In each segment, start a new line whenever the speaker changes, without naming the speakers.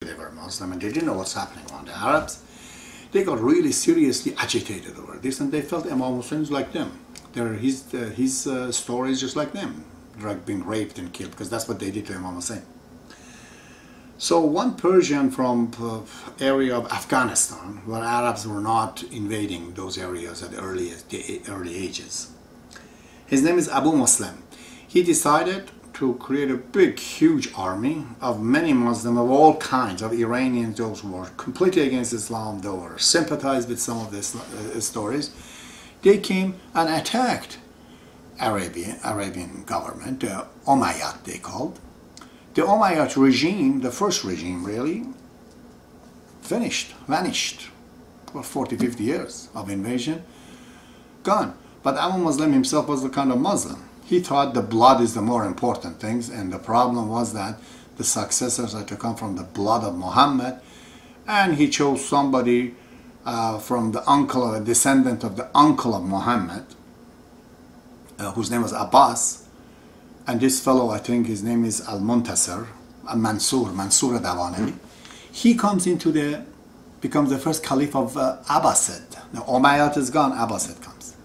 they were Muslim and they didn't know what's happening around the Arabs. They got really seriously agitated over this, and they felt Imam Hussein is like them. His story is just like them, being raped and killed, because that's what they did to Imam Hussein. So one Persian from area of Afghanistan, where Arabs were not invading those areas at the early ages, his name is Abu Muslim. He decided to create a big, huge army of many Muslims of all kinds, of Iranians, those who were completely against Islam, those who were sympathized with some of the stories. They came and attacked Arabian government, the Umayyad they called. The Umayyad regime, the first regime really, vanished. For 40, 50 years of invasion, gone. But Abu Muslim himself was the kind of Muslim. He thought the blood is the more important things, and the problem was that the successors had to come from the blood of Muhammad, and he chose somebody from the uncle, a descendant of the uncle of Muhammad, whose name was Abbas, and this fellow, I think his name is Al-Muntasir, Mansur Dawanevi. He comes becomes the first caliph of Abbasid. The Umayyad is gone, Abbasid comes.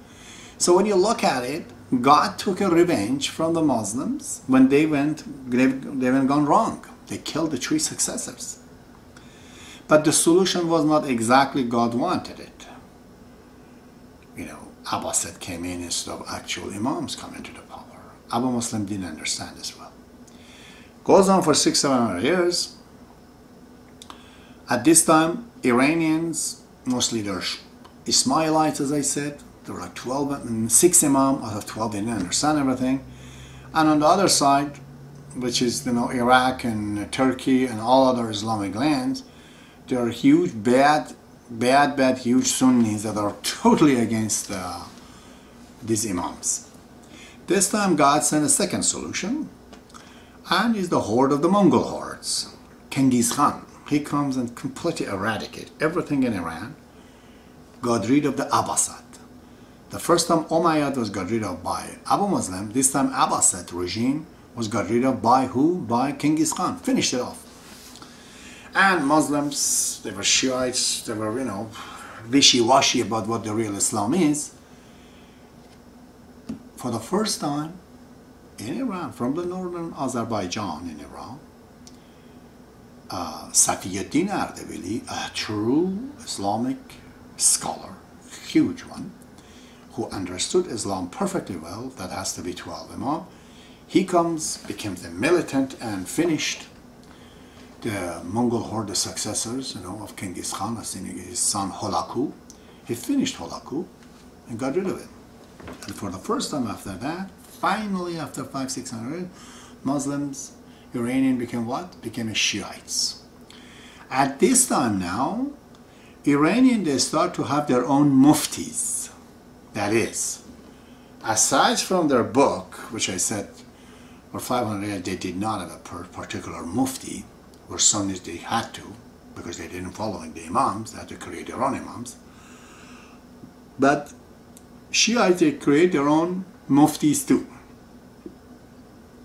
So when you look at it, God took a revenge from the Muslims when they went gone wrong. They killed the three successors. But the solution was not exactly God wanted it. Abbasid came in instead of actual Imams coming to the power. Abu Muslim didn't understand this well. Goes on for 600-700 years. At this time, Iranians, mostly they're Ismailites, as I said. There were like 6 Imam out of 12, they didn't understand everything. And on the other side, which is Iraq and Turkey and all other Islamic lands, there are huge, bad, huge Sunnis that are totally against these Imams. This time God sent a second solution, and is the horde of the Mongol hordes. Genghis Khan, he comes and completely eradicates everything in Iran, got rid of the Abbasid. The first time Umayyad was got rid of by Abu Muslim, this time Abbasid regime was got rid of by who? By Genghis Khan. Finished it off. And Muslims, they were Shiites, they were, wishy-washy about what the real Islam is. For the first time in Iran, from the northern Azerbaijan in Iran, Safiyuddin Ardebili, a true Islamic scholar, huge one, who understood Islam perfectly well, that has to be 12 Imam, he comes, became the militant and finished the Mongol horde, the successors, of Genghis Khan, his son Hulaku. He finished Hulaku and got rid of it. And for the first time after that, finally after 500-600, Muslims, Iranian became what? Became Shiites. At this time now, Iranian, they start to have their own muftis. That is, aside from their book, which I said for 500 years they did not have a particular mufti, or Sunnis they had to, because they didn't follow the Imams, they had to create their own Imams. But Shiites, they create their own muftis too,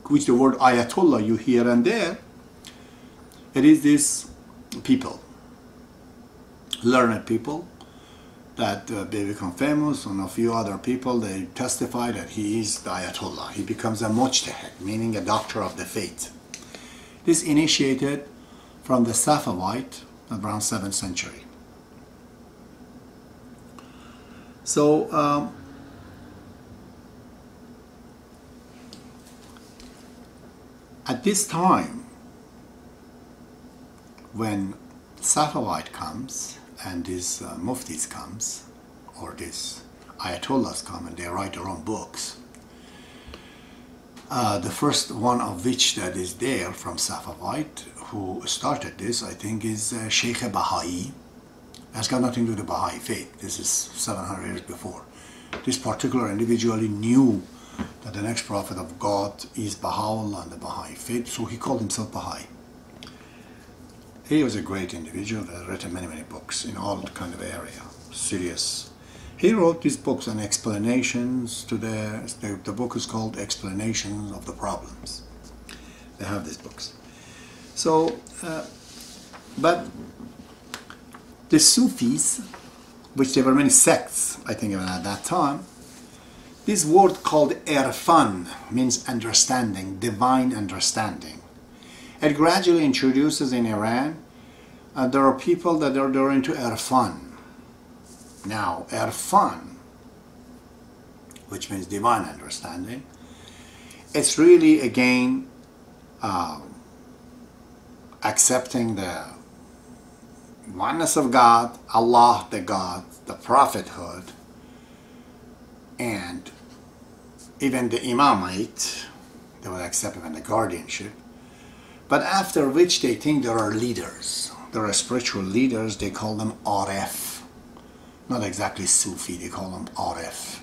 which the word Ayatollah you hear and there. It is these people, learned people, that they become famous, and a few other people, they testify that he is the Ayatollah. He becomes a mujtahid, meaning a doctor of the faith. This initiated from the Safavid around 7th century. So at this time, when Safavid comes and these muftis comes, or these ayatollahs come and they write their own books, the first one of which that is there from Safavid, who started this, I think, is Sheikh Baha'i. That's got nothing to do with the Baha'i faith. This is 700 years before. This particular individual knew that the next prophet of God is Baha'ullah and the Baha'i faith, so he called himself Baha'i. He was a great individual that had written many, many books in all kind of area, serious. He wrote these books and explanations to the book is called Explanations of the Problems. They have these books. So But the Sufis, which there were many sects, I think, even at that time, this word called irfan means understanding, divine understanding. It gradually introduces in Iran, there are people that are into irfan. Now, irfan, which means divine understanding, it's really, again, accepting the oneness of God, Allah the God, the prophethood, and even the imamate. They will accept even the guardianship. But after which they think there are leaders. There are spiritual leaders, they call them Arif. Not exactly Sufi, they call them Arif.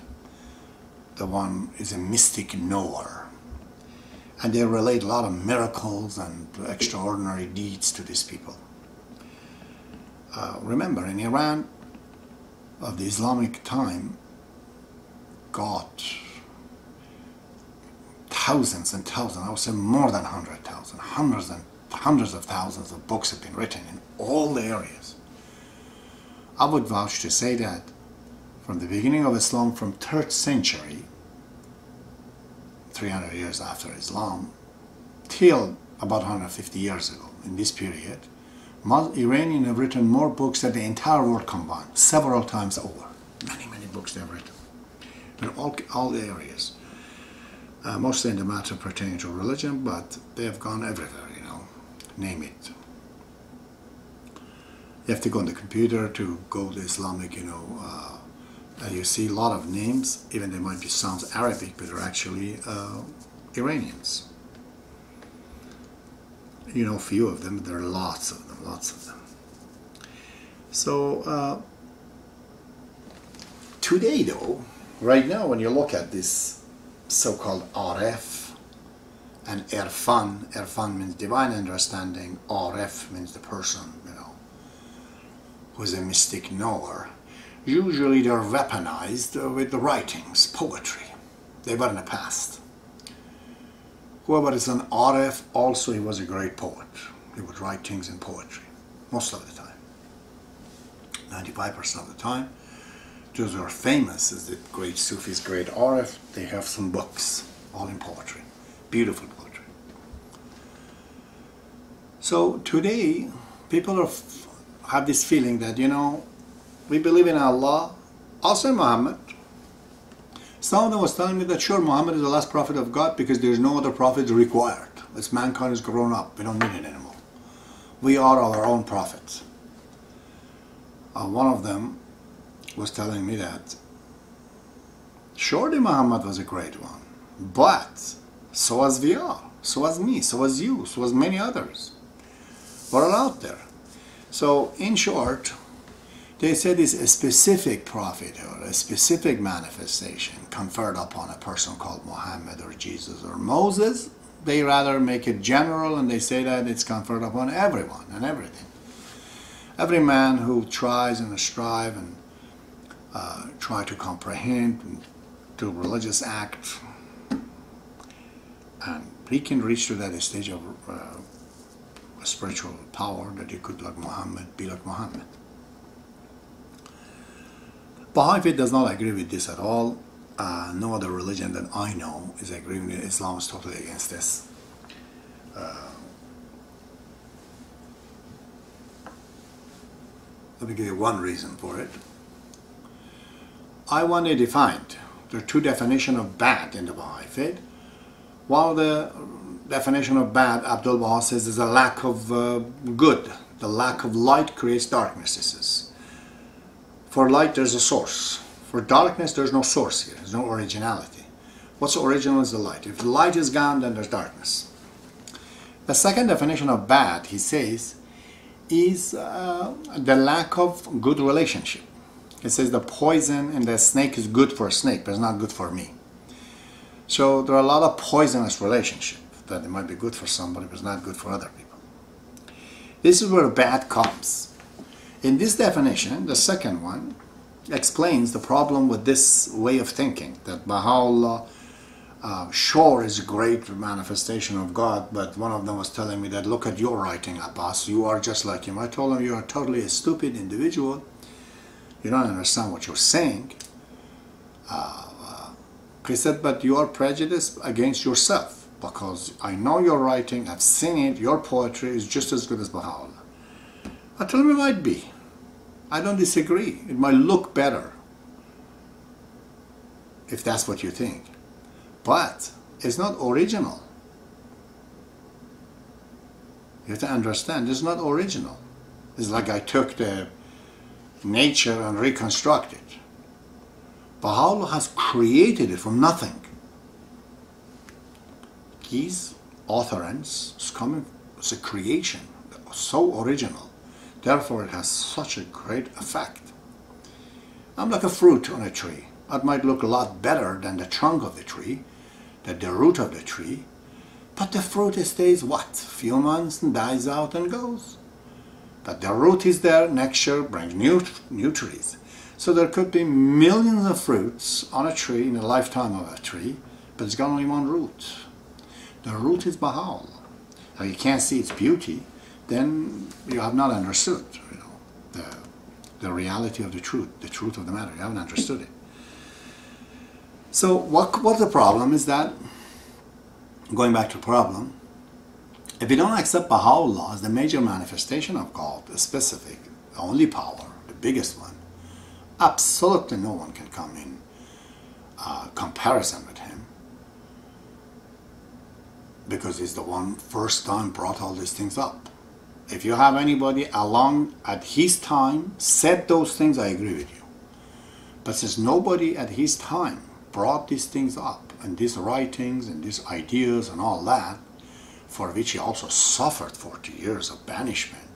The one is a mystic knower. And they relate a lot of miracles and extraordinary deeds to these people. Remember, in Iran of the Islamic time, God, thousands and thousands, I would say more than 100,000, hundreds of thousands of books have been written in all the areas. I would vouch to say that from the beginning of Islam, from 3rd century, 300 years after Islam, till about 150 years ago, in this period, Iranians have written more books than the entire world combined, several times over. Many books they have written in all the areas. Mostly in the matter pertaining to religion, but they have gone everywhere, you know, name it. You have to go on the computer to go to Islamic, you know, and you see a lot of names, even they might be sounds Arabic, but they're actually Iranians. You know, a few of them, there are lots of them. So, today though, right now when you look at this so-called Arif and Irfan means divine understanding, Arif means the person, you know, who's a mystic knower. Usually they're weaponized with the writings, poetry. They were in the past. Whoever is an Arif, also he was a great poet. He would write things in poetry, most of the time. 95% of the time. Those who are famous as the great Sufis, great Arif, they have some books, all in poetry, beautiful poetry. So today, people have this feeling that, you know, we believe in Allah, also in Muhammad. Some of them was telling me that sure, Muhammad is the last prophet of God because there is no other prophet required. As mankind is grown up, we don't need it anymore. We are our own prophets. One of them was telling me that surely Muhammad was a great one, but so was we are, so was me, so was you, so was many others. We're all out there. So in short, they said it's a specific prophethood, a specific manifestation conferred upon a person called Muhammad or Jesus or Moses. They rather make it general and they say that it's conferred upon everyone and everything. Every man who tries and strive and try to comprehend and do religious act, and he can reach to that stage of spiritual power that he could, like Muhammad, be like Muhammad. Baha'i faith does not agree with this at all. No other religion that I know is agreeing with it. Islam is totally against this. Let me give you one reason for it. I want to define. There are two definitions of bad in the Baha'i faith. While the definition of bad, Abdul Baha says, is a lack of good. The lack of light creates darkness, he says. For light, there's a source. For darkness, there's no source here. There's no originality. What's original is the light. If the light is gone, then there's darkness. The second definition of bad, he says, is the lack of good relationship. It says the poison in the snake is good for a snake, but it's not good for me. So there are a lot of poisonous relationships that it might be good for somebody, but it's not good for other people. This is where bad comes. In this definition, the second one explains the problem with this way of thinking that Baha'ullah sure is a great manifestation of God, but one of them was telling me that, look at your writing, Abbas, you are just like him. I told him, you are totally a stupid individual. You don't understand what you're saying. He said, but you are prejudiced against yourself, because I know your writing, I've seen it, your poetry is just as good as Baha'u'llah. I told him it might be. I don't disagree. It might look better, if that's what you think. But it's not original. You have to understand, it's not original. It's like I took the nature and reconstructed it. Baha'u'llah has created it from nothing. His authorance is coming as a creation, so original. Therefore it has such a great effect. I'm like a fruit on a tree. It might look a lot better than the trunk of the tree, than the root of the tree, but the fruit stays what? Few months and dies out and goes. But the root is there, next year brings new trees. So there could be millions of fruits on a tree in the lifetime of a tree, but it's got only one root. The root is Baha'u'llah. If you can't see its beauty, then you have not understood, the reality of the truth of the matter. You haven't understood it. So what the problem is that, going back to the problem, if you don't accept Baha'u'llah as the major manifestation of God, the specific, the only power, the biggest one, absolutely no one can come in comparison with him, because he's the one first time brought all these things up. If you have anybody along at his time said those things, I agree with you. But since nobody at his time brought these things up, and these writings and these ideas and all that, for which he also suffered 40 years of banishment,